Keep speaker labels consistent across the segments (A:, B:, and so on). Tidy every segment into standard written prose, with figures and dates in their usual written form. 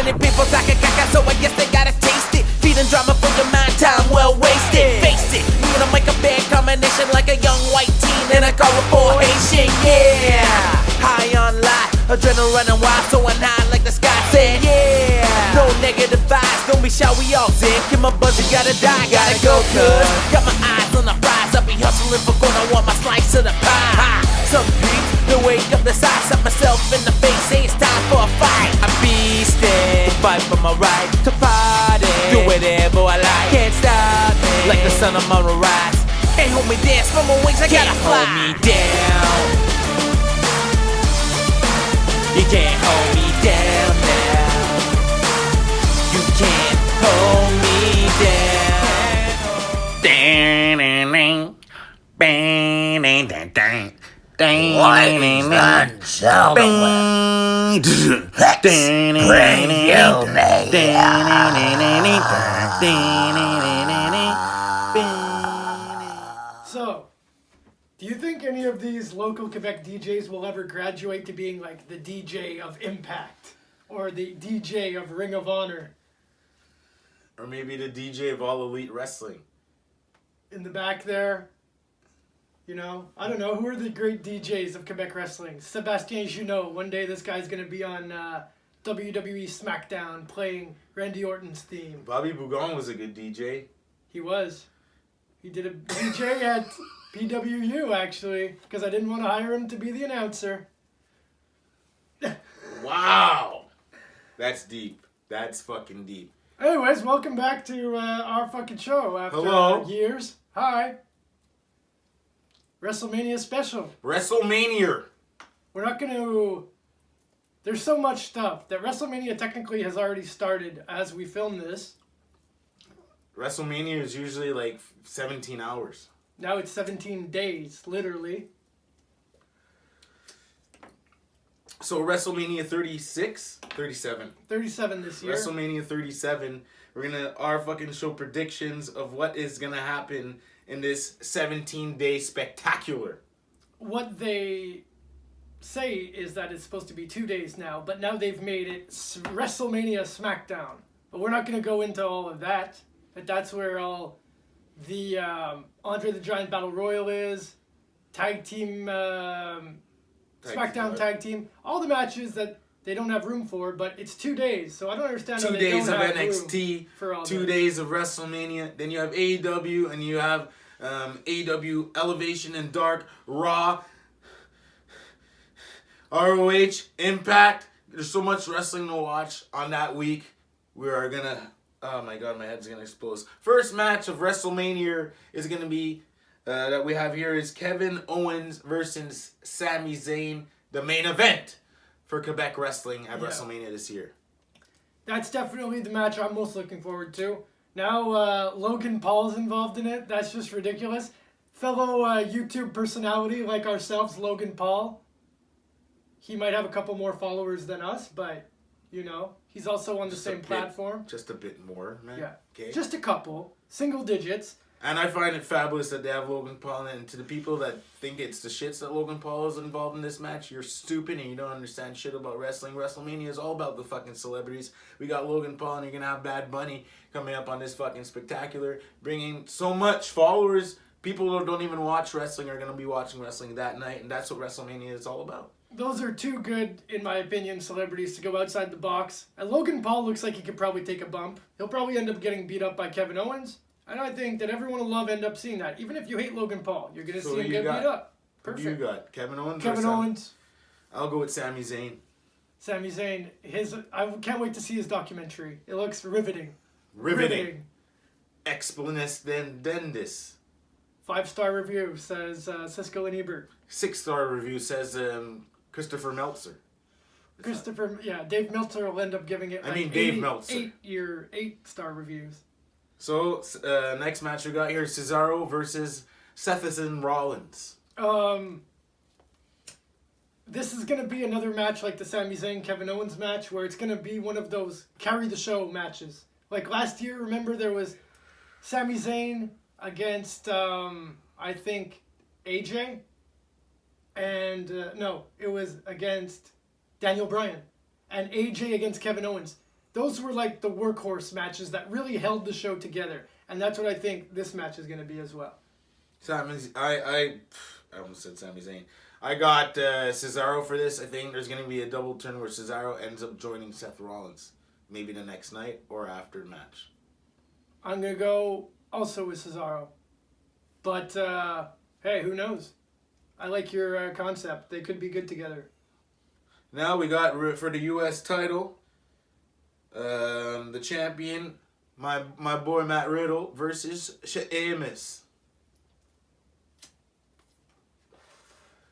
A: many people talking caca, so I guess they gotta taste it. Feeding drama for your mind, time well wasted. Face it, you gonna make a bad combination like a young white teen and a colorful Haitian, yeah. High on life, adrenaline running wild, so I'm high like the sky said, yeah. No negative vibes, don't be shy, we all sick. Get my buzz, you gotta die, gotta go, cuz. Got my eyes on the prize, I'll be hustling for gold, I want my slice of the pie. Some beats, the wake up the size, up myself in the face, say it's time for a fight. I'm beastin', fight for my right to party. Do whatever I like, can't stop me. Like the sun, I'm on a rise. Can't hold me down, spread my wings, I gotta fly. Hold me down. You can't hold me down now. You can't hold me down. Dang, bang, dang, dang, dang.
B: Ladies and gentlemen, let's bring you
C: So, do you think any of these local Quebec DJs will ever graduate to being like the DJ of Impact or the DJ of Ring of Honor?
D: Or maybe the DJ of All Elite Wrestling.
C: In the back there, you know, I don't know, who are the great DJs of Quebec wrestling? Sebastien Junot, one day this guy's going to be on WWE SmackDown playing Randy Orton's theme.
D: Bobby Bougon was a good DJ.
C: He was. He did a DJ at PWU, actually, because I didn't want to hire him to be the announcer.
D: Wow. That's deep. That's fucking deep.
C: Anyways, welcome back to our fucking show after
D: Hello.
C: Years. Hi. WrestleMania special.
D: WrestleMania.
C: We're not going to... There's so much stuff that WrestleMania technically has already started as we film this.
D: WrestleMania is usually like 17 hours.
C: Now it's 17 days, literally.
D: So WrestleMania 36? 37.
C: 37 this year.
D: WrestleMania 37. We're gonna our fucking show predictions of what is gonna happen in this 17-day spectacular.
C: What they say is that it's supposed to be 2 days now, but now they've made it WrestleMania SmackDown. But we're not going to go into all of that. But that's where all the Andre the Giant Battle Royal is, tag team, SmackDown tag team, all the matches that they don't have room for, but it's 2 days, so I don't understand how
D: 2
C: they
D: days
C: don't
D: of
C: have
D: NXT,
C: room for all
D: 2
C: this.
D: days of WrestleMania, then you have AEW, and you have AEW Elevation and Dark, Raw, ROH, Impact. There's so much wrestling to watch on that week. We are gonna, oh my god, my head's gonna explode. First match of WrestleMania is gonna be, that we have here is Kevin Owens versus Sami Zayn, the main event for Quebec wrestling at WrestleMania this year.
C: That's definitely the match I'm most looking forward to. Now Logan Paul's involved in it. That's just ridiculous. Fellow YouTube personality like ourselves, Logan Paul. He might have a couple more followers than us, but, you know, he's also on the same platform.
D: Just a bit more, man.
C: Yeah.
D: Okay.
C: Just a couple. Single digits.
D: And I find it fabulous that they have Logan Paul, and to the people that think it's the shits that Logan Paul is involved in this match, you're stupid and you don't understand shit about wrestling. WrestleMania is all about the fucking celebrities. We got Logan Paul, and you're gonna have Bad Bunny coming up on this fucking spectacular, bringing so much followers. People who don't even watch wrestling are gonna be watching wrestling that night, and that's what WrestleMania is all about.
C: Those are two good, in my opinion, celebrities to go outside the box. And Logan Paul looks like he could probably take a bump. He'll probably end up getting beat up by Kevin Owens. And I think that everyone will end up seeing that. Even if you hate Logan Paul, you're going to see him get beat up. Perfect.
D: Who you got? Kevin Owens?
C: Kevin Owens.
D: I'll go with Sami Zayn.
C: Sami Zayn. I can't wait to see his documentary. It looks riveting.
D: Riveting. Explendendus.
C: 5-star review, says Siskel and Ebert.
D: 6-star review says Christopher Meltzer.
C: Dave Meltzer will end up giving it
D: Dave Meltzer.
C: 8-star reviews.
D: So, next match we got here, Cesaro versus Seth Rollins.
C: This is going to be another match like the Sami Zayn Kevin Owens match, where it's going to be one of those carry the show matches. Like last year, remember there was Sami Zayn against, I think, AJ? And, no, it was against Daniel Bryan. And AJ against Kevin Owens. those were like the workhorse matches that really held the show together. And that's what I think this match is going to be as well.
D: I almost said Sami Zayn. I got Cesaro for this. I think there's going to be a double turn where Cesaro ends up joining Seth Rollins. Maybe the next night or after the match.
C: I'm going to go also with Cesaro. But, hey, who knows? I like your concept. They could be good together.
D: Now we got for the U.S. title, the champion, my boy Matt Riddle versus Sheamus.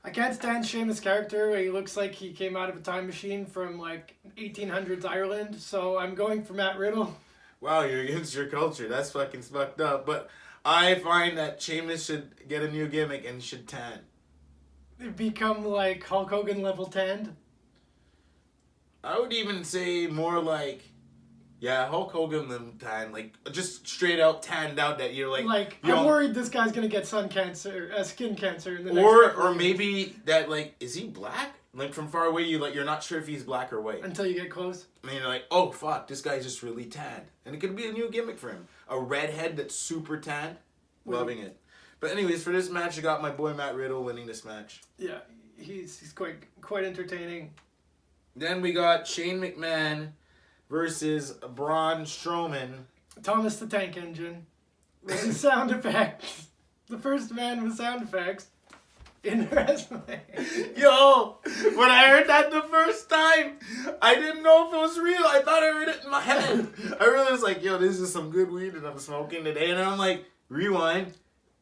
C: I can't stand Sheamus' character. He looks like he came out of a time machine from like 1800s Ireland. So I'm going for Matt Riddle.
D: Wow, you're against your culture. That's fucking fucked up. But I find that Sheamus should get a new gimmick and should tan.
C: Become like Hulk Hogan level tanned.
D: I would even say more like, yeah, Hulk Hogan than tan. Like, just straight out tanned out that you're like...
C: I'm worried this guy's going to get skin cancer in the next
D: Or maybe that, like, is he black? Like, from far away, you're not sure if he's black or white.
C: Until you get close.
D: And you're like, oh, fuck, this guy's just really tanned. And it could be a new gimmick for him. A redhead that's super tanned. Loving it. But anyways, for this match, I got my boy Matt Riddle winning this match.
C: Yeah, he's quite entertaining.
D: Then we got Shane McMahon versus Braun Strowman.
C: Thomas the Tank Engine. With his sound effects. The first man with sound effects in wrestling.
D: Yo, when I heard that the first time, I didn't know if it was real. I thought I heard it in my head. I really was like, yo, this is some good weed that I'm smoking today. And I'm like, rewind.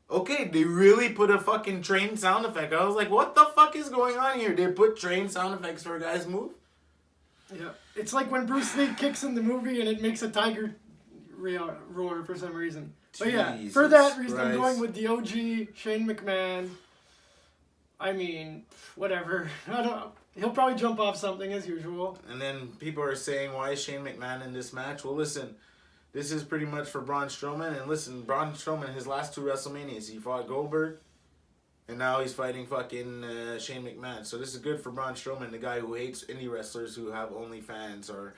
D: Okay, they really put a fucking train sound effect. I was like, what the fuck is going on here? They put train sound effects for a guy's move?
C: Yeah, it's like when Bruce Lee kicks in the movie and it makes a tiger roar for some reason. But yeah, for that reason, I'm going with the OG Shane McMahon. I mean, whatever. He'll probably jump off something as usual.
D: And then people are saying, why is Shane McMahon in this match? Well, listen, this is pretty much for Braun Strowman. And listen, Braun Strowman, his last two WrestleManias, he fought Goldberg. And now he's fighting fucking Shane McMahon. So this is good for Braun Strowman, the guy who hates indie wrestlers who have OnlyFans or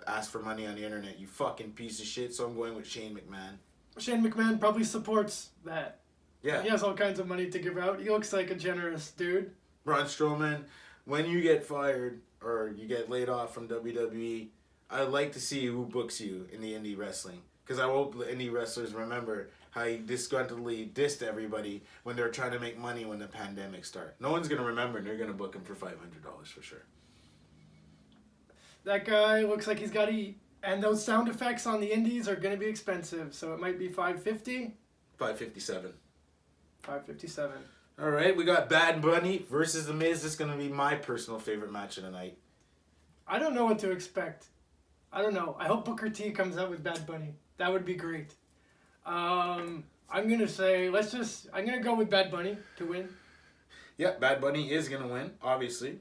D: ask for money on the internet. You fucking piece of shit. So I'm going with Shane McMahon.
C: Shane McMahon probably supports that.
D: Yeah.
C: He has all kinds of money to give out. He looks like a generous dude.
D: Braun Strowman, when you get fired or you get laid off from WWE, I'd like to see who books you in the indie wrestling. Because I hope the indie wrestlers remember how he disgruntledly dissed everybody when they were trying to make money when the pandemic started. No one's going to remember, and they're going to book him for $500 for sure.
C: That guy looks like he's got to eat. And those sound effects on the indies are going to be expensive, so it might be $550.
D: $557.
C: $557.
D: All right, we got Bad Bunny versus The Miz. This is going to be my personal favorite match of the night.
C: I don't know what to expect. I don't know. I hope Booker T comes out with Bad Bunny. That would be great. I'm going to say, I'm going to go with Bad Bunny to win.
D: Yeah, Bad Bunny is going to win, obviously.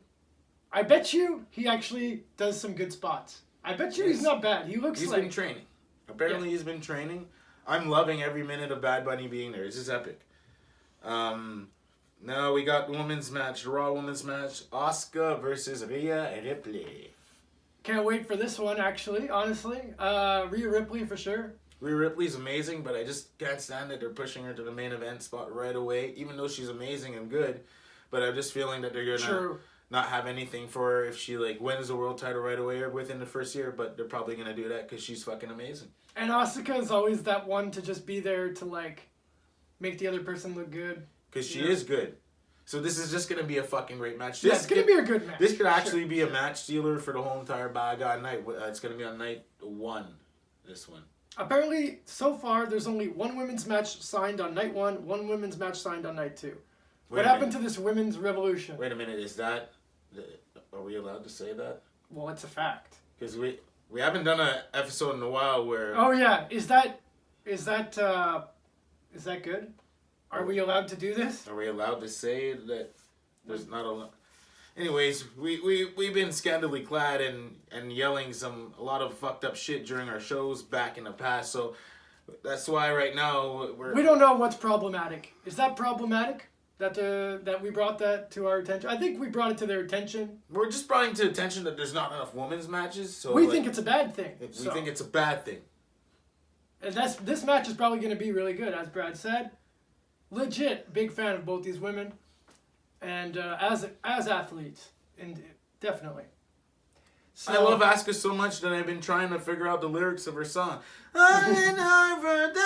C: I bet you he actually does some good spots. I bet you he's not bad. He's
D: been training. Apparently he's been training. I'm loving every minute of Bad Bunny being there. This is epic. Now we got the women's match, the Raw women's match. Asuka versus Rhea Ripley.
C: Can't wait for this one, actually, honestly. Rhea Ripley for sure.
D: Rhea Ripley's amazing, but I just can't stand that they're pushing her to the main event spot right away, even though she's amazing and good. But I'm just feeling that they're going to not have anything for her if she wins the world title right away or within the first year, but they're probably going to do that because she's fucking amazing.
C: And Asuka is always that one to just be there to, make the other person look good.
D: Because she is good. So this is just going to be a fucking great match.
C: It's going to be a good match.
D: This could actually be a match stealer for the whole entire bag on night. It's going to be on night 1, this one.
C: Apparently, so far, there's only one women's match signed on night 1, one women's match signed on night 2. What happened to this women's revolution?
D: Wait a minute, is that... Are we allowed to say that?
C: Well, it's a fact.
D: Because we haven't done an episode in a while where...
C: Oh, yeah. Is that good? Are we allowed to do this?
D: Are we allowed to say that there's not a lot... Anyways, we've been scandally clad and yelling a lot of fucked up shit during our shows back in the past, so that's why right now
C: we don't know what's problematic. Is that problematic? that we brought that to our attention. I think we brought it to their attention.
D: We're just bringing to attention that there's not enough women's matches. So
C: We think it's a bad thing.
D: we think it's a bad thing.
C: And this match is probably going to be really good, as Brad said. Legit big fan of both these women, and as athletes, and definitely. So,
D: I love Asuka so much that I've been trying to figure out the lyrics of her song. I'm in Harvard,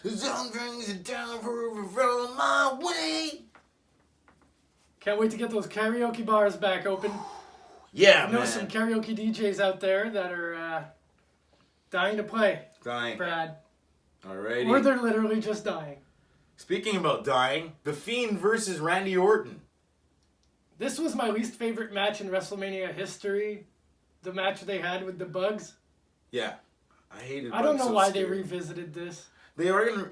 D: some brings it down for my way.
C: can't wait to get those karaoke bars back open.
D: Yeah,
C: I know
D: man.
C: some karaoke DJs out there that are dying to play,
D: Dying.
C: Brad.
D: Alrighty.
C: Or they're literally just dying.
D: Speaking about dying, The Fiend versus Randy Orton.
C: This was my least favorite match in WrestleMania history. The match they had with the Bugs.
D: Yeah. I hated
C: I don't
D: Bugs,
C: know
D: so
C: why
D: scary.
C: they revisited this.
D: They are gonna.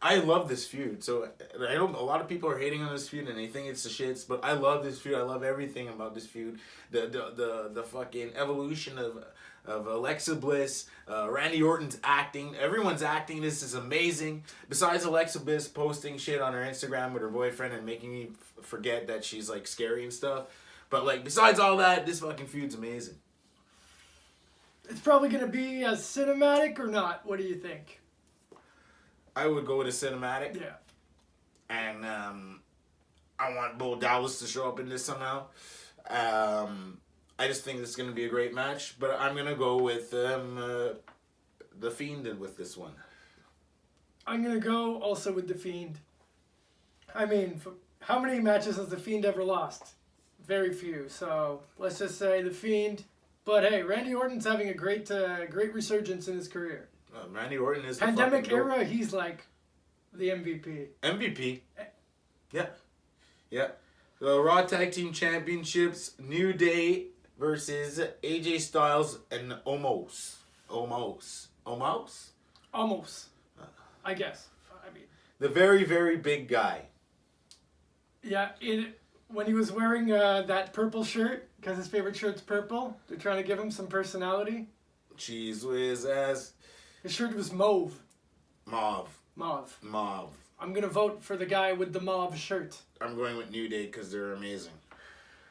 D: I love this feud. So I don't. A lot of people are hating on this feud and they think it's the shits. But I love this feud. I love everything about this feud. The fucking evolution of Alexa Bliss, Randy Orton's acting. Everyone's acting. This is amazing. Besides Alexa Bliss posting shit on her Instagram with her boyfriend and making me forget that she's like scary and stuff. But like besides all that, this fucking feud's amazing.
C: It's probably going to be a cinematic or not. What do you think?
D: I would go with a cinematic.
C: Yeah.
D: And I want Bo Dallas to show up in this somehow. I just think this is going to be a great match, but I'm going to go with The Fiend with this one.
C: I'm going to go also with The Fiend. I mean, how many matches has The Fiend ever lost? Very few. So let's just say The Fiend. But hey, Randy Orton's having a great resurgence in his career.
D: Randy Orton is the
C: Pandemic
D: fucking
C: era, he's like the MVP.
D: MVP. Yeah. Yeah. The Raw Tag Team Championships, New Day versus AJ Styles and Omos. Almost.
C: I guess. I mean,
D: The very, very big guy.
C: yeah, when he was wearing that purple shirt, because his favorite shirt's purple, they're trying to give him some personality.
D: Cheese whiz ass.
C: His shirt was mauve.
D: Mauve.
C: Mauve. I'm going to vote for the guy with the mauve shirt.
D: I'm going with New Day because they're amazing.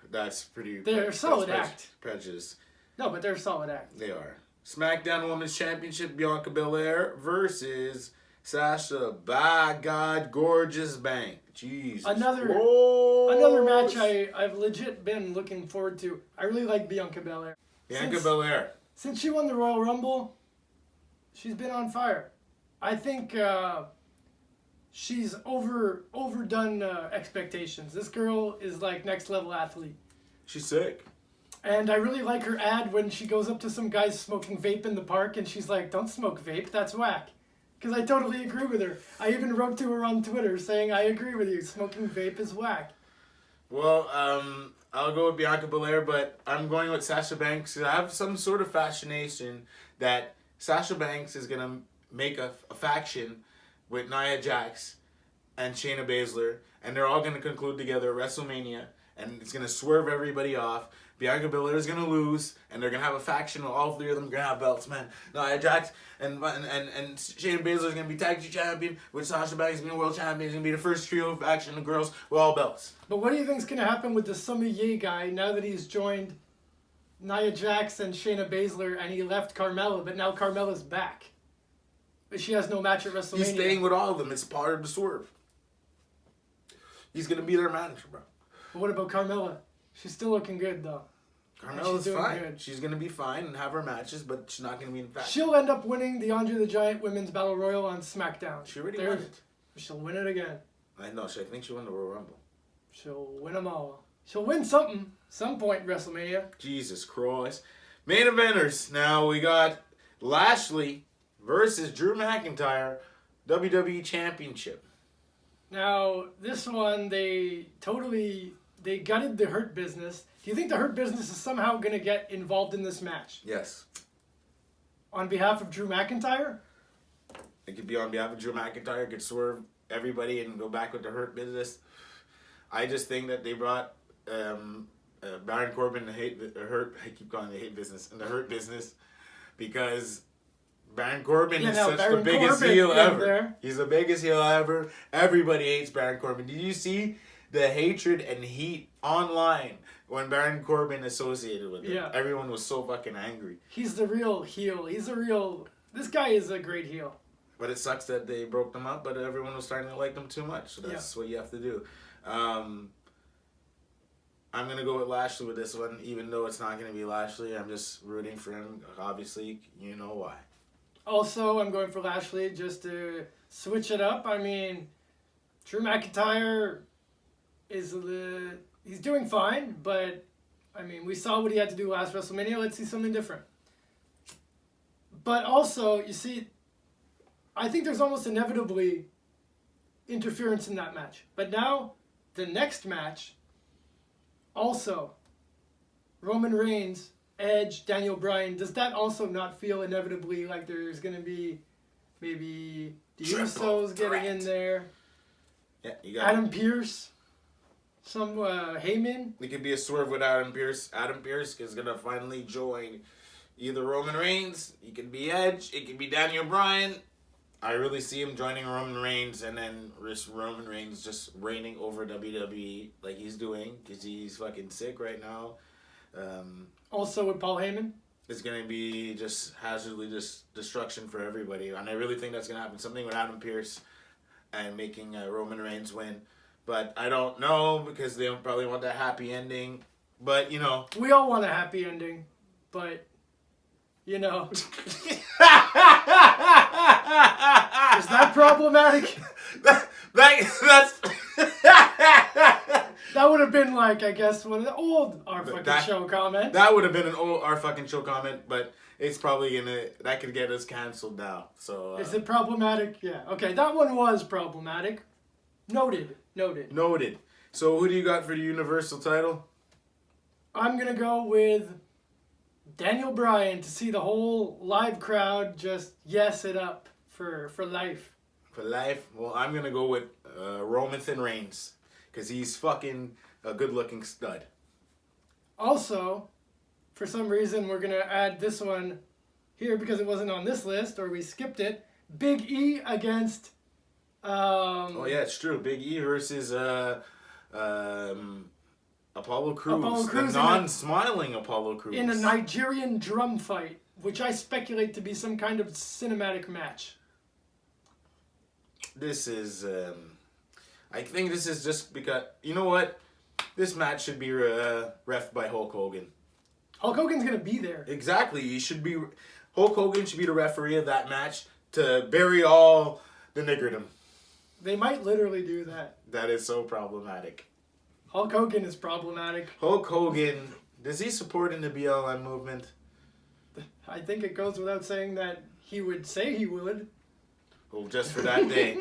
D: That's pretty...
C: They're a solid act.
D: Prejudice.
C: No, but they're a solid act.
D: They are. SmackDown Women's Championship, Bianca Belair versus Sasha, by God, Gorgeous Bank. Jesus.
C: Another match I've legit been looking forward to. I really like Bianca Belair.
D: Bianca Belair.
C: Since she won the Royal Rumble, she's been on fire. I think she's overdone expectations. This girl is like next level athlete.
D: She's sick.
C: And I really like her ad when she goes up to some guys smoking vape in the park and she's like, "Don't smoke vape, that's whack." Because I totally agree with her. I even wrote to her on Twitter saying, "I agree with you, smoking vape is whack."
D: Well, I'll go with Bianca Belair, but I'm going with Sasha Banks. I have some sort of fascination that Sasha Banks is going to make a faction with Nia Jax and Shayna Baszler, and they're all going to conclude together at WrestleMania, and it's going to swerve everybody off. Bianca Belair is going to lose, and they're going to have a faction where all three of them are going to have belts, man. Nia Jax and Shayna Baszler is going to be tag team champion, with Sasha Banks being world champion. It's going to be the first trio faction of girls with all belts.
C: But what do you think's going to happen with the Sami Ye guy now that he's joined Nia Jax and Shayna Baszler and he left Carmella, but now Carmella's back? But she has no match at WrestleMania.
D: He's staying with all of them. It's part of the swerve. He's going to be their manager, bro.
C: But what about Carmella? She's still looking good, though.
D: Carmella's
C: doing
D: fine.
C: good.
D: She's going to be fine and have her matches, but she's not going to be in fact.
C: She'll end up winning the Andre the Giant Women's Battle Royal on SmackDown.
D: She already won it.
C: She'll win it again.
D: I know. I think she won the Royal Rumble.
C: She'll win them all. She'll win something, some point in WrestleMania.
D: Jesus Christ. Main eventers. Now we got Lashley versus Drew McIntyre, WWE Championship.
C: Now, this one, they gutted the Hurt Business. Do you think the Hurt Business is somehow going to get involved in this match?
D: Yes.
C: On behalf of Drew McIntyre?
D: It could be on behalf of Drew McIntyre. It could swerve everybody and go back with the Hurt Business. I just think that they brought Baron Corbin the Hurt. I keep calling it the Hate Business and the Hurt Business because Baron Corbin
C: Yeah,
D: is
C: no,
D: such
C: Baron
D: the biggest
C: Corbin
D: heel
C: in
D: ever.
C: there.
D: He's the biggest heel ever. Everybody hates Baron Corbin. Did you see the hatred and heat online when Baron Corbin associated with him?
C: Yeah.
D: Everyone was so fucking angry.
C: He's the real heel. This guy is a great heel.
D: But it sucks that they broke them up, but everyone was starting to like them too much. So that's what you have to do. I'm going to go with Lashley with this one, even though it's not going to be Lashley. I'm just rooting for him. Obviously, you know why.
C: Also, I'm going for Lashley just to switch it up. I mean, Drew McIntyre he's doing fine, but I mean, we saw what he had to do last WrestleMania. Let's see something different. But also, you see, I think there's almost inevitably interference in that match. But now, the next match, also, Roman Reigns, Edge, Daniel Bryan, does that also not feel inevitably like there's going to be maybe the Usos getting in there?
D: Yeah, you got
C: Adam Pearce, some Heyman.
D: It could be a swerve with Adam Pearce. Adam Pearce is going to finally join either Roman Reigns, it could be Edge, it could be Daniel Bryan. I really see him joining Roman Reigns and then Roman Reigns just reigning over WWE like he's doing because he's fucking sick right now.
C: Also with Paul Heyman.
D: It's going to be just hazardly just destruction for everybody. And I really think that's going to happen. Something with Adam Pearce and making Roman Reigns win. But I don't know because they don't probably want that happy ending. But, you know.
C: We all want a happy ending. But, you know. Is that problematic?
D: That's...
C: That would have been like, I guess, one of the old Our Fucking Show comment.
D: That would have been an old Our Fucking Show comment, but it's probably that could get us canceled now. So
C: is it problematic? Yeah. Okay, that one was problematic. Noted.
D: So who do you got for the Universal title?
C: I'm gonna go with Daniel Bryan to see the whole live crowd just yes it up for life.
D: For life? Well, I'm gonna go with Roman Reigns. Because he's fucking a good-looking stud.
C: Also, for some reason, we're going to add this one here because it wasn't on this list, or we skipped it. Big E against...
D: oh, yeah, it's true. Big E versus Apollo Crews. The non-smiling Apollo Crews.
C: In a Nigerian drum fight, which I speculate to be some kind of cinematic match.
D: This is... I think this is just because, you know what? This match should be ref by Hulk Hogan.
C: Hulk Hogan's going to be there.
D: Exactly. Hulk Hogan should be the referee of that match to bury all the niggerdom.
C: They might literally do that.
D: That is so problematic.
C: Hulk Hogan is problematic.
D: Hulk Hogan, does he support in the BLM movement?
C: I think it goes without saying that he would say he would.
D: Well, just for that day.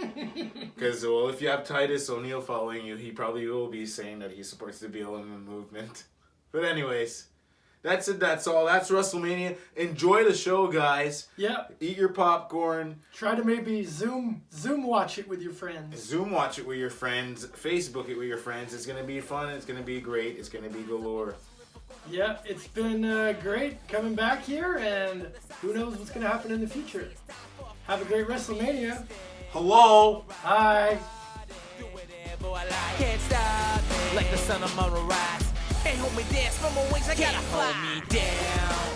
D: Because, well, if you have Titus O'Neil following you, he probably will be saying that he supports the BLM movement. But anyways, that's it. That's all. That's WrestleMania. Enjoy the show, guys.
C: Yeah.
D: Eat your popcorn.
C: Try to maybe Zoom watch it with your friends.
D: Zoom watch it with your friends. Facebook it with your friends. It's going to be fun. It's going to be great. It's going to be galore.
C: Yeah, it's been great coming back here, and who knows what's going to happen in the future. Have a great WrestleMania.
D: Hello.
C: Hi.
A: Can't stop like the sun on my rise. Hey, hold me dance from my wings. I gotta hold me down.